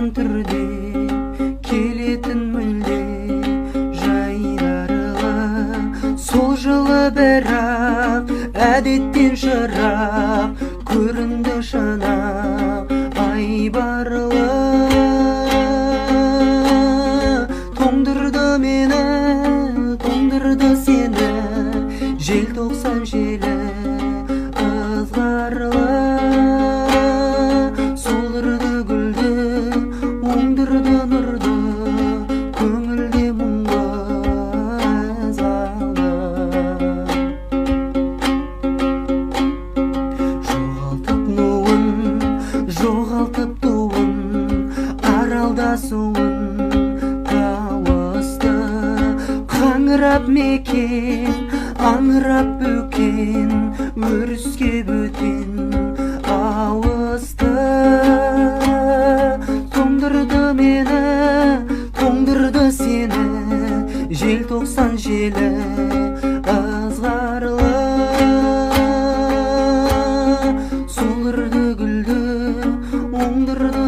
жалған түрде келетін мүлде жайдарылы сол жылы бірақ әдеттен шырақ көрінді шанақ айбарлы тоңдырды мені тоңдырды сені желтоқсан желі ызғарлы солырды гүлді оңдырды нұрды көңілде мұңға ызалы жоғалтып нуын жоғалтып туын аралда суын тауысты қаңырап мекен аңырап бөкен өріске бөтен ауысты тоңдырды мені тоңдырды сені желтоқсан желі ызғарлы солырды гүлді оңдырды